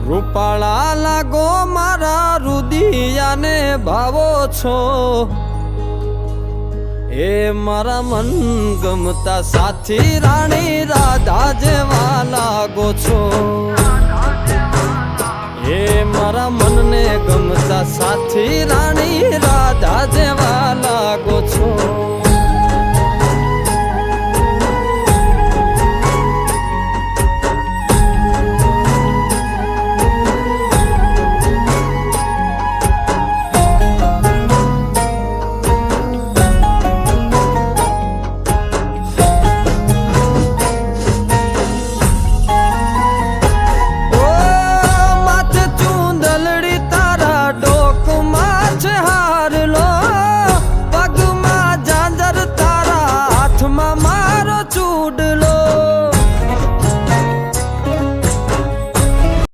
રૂપાળા લાગો મારા રુદિયાને ભાવો છો, એ મારા મન ગમતા સાથી રાણી રાધા જેવા લાગો છો, એ મારા મનને ગમતા સાથી રાણી